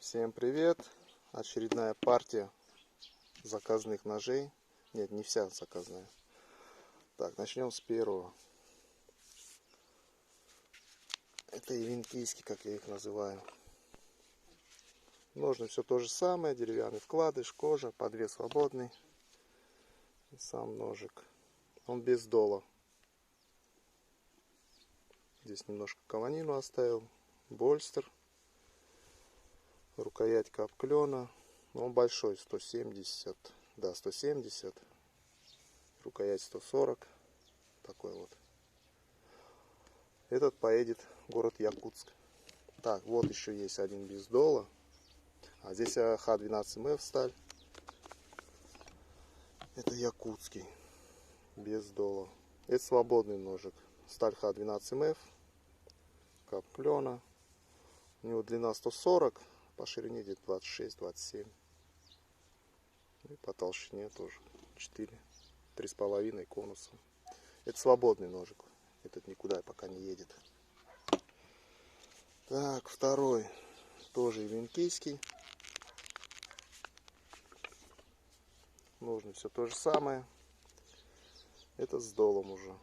Всем привет! Очередная партия заказных ножей. Нет, не вся заказная. Так, начнем с первого. Это ивенкийский, как я их называю. Ножны все то же самое. Деревянный вкладыш, кожа, подвес свободный. И сам ножик. Он без дола. Здесь немножко кованину оставил. Больстер. Рукоять капклена. Он большой, 170. Да, 170. Рукоять 140. Такой вот. Этот поедет в город Якутск. Так, вот еще есть один без дола. А здесь Х12МФ сталь. Это якутский. Без дола. Это свободный ножик. Сталь Х12МФ. Капклена. У него длина 140. По ширине где-то 26-27. И по толщине тоже 4. 3,5 конусом. Это свободный ножик. Этот никуда пока не едет. Так, второй. Тоже ивенкийский. Ножны все то же самое. Это с долом уже.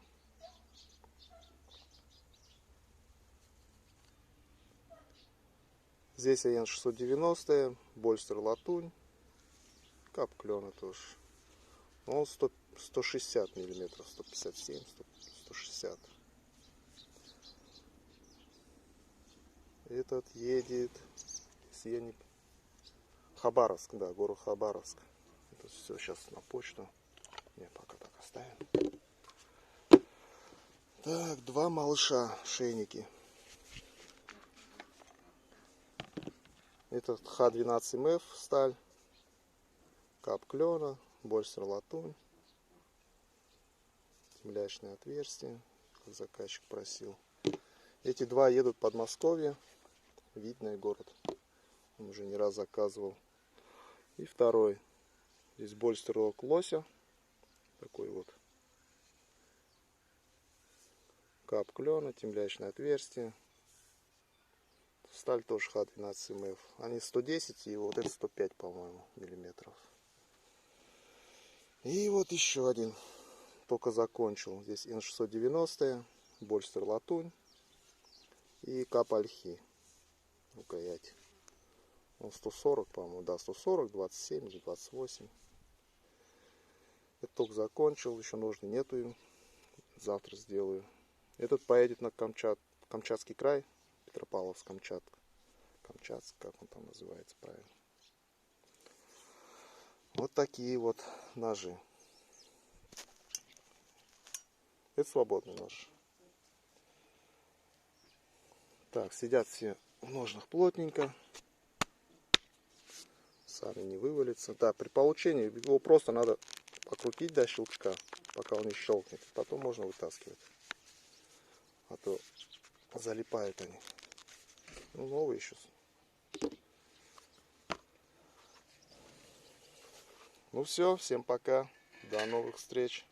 Здесь АН 690, больстер латунь, капклена тоже. Он 160 миллиметров, 157, 160. Этот едет Хабаровск, да, город Хабаровск. Это все сейчас на почту. Не, пока так оставим. Так, два малыша, шейники. Этот Х12МФ сталь, капклена, больстер латунь, темлячное отверстие, как заказчик просил. Эти два едут в Подмосковье, видный город. Он уже не раз заказывал. И второй. Здесь больстер лося. Такой вот. Капклена, темлячное отверстие. Сталь тоже Х12МФ. Они 110 и вот это 105, по-моему, миллиметров. И вот еще один. Только закончил. Здесь Н690, больстер латунь и кап ольхи. Рукоять. Он 140, по-моему, да, 140, 27 или 28. Это только закончил, еще ножны нету. Завтра сделаю. Этот поедет на Камчатский край. Петропавловск, Камчатка. Камчатск, как он там называется правильно. Вот такие вот ножи. Это свободный нож. Так, сидят все в ножнах плотненько. Сами не вывалится. Да, при получении его просто надо покрутить до щелчка, пока он не щелкнет. Потом можно вытаскивать. А то залипают они. Ну, новые еще. Ну все, всем пока. До новых встреч.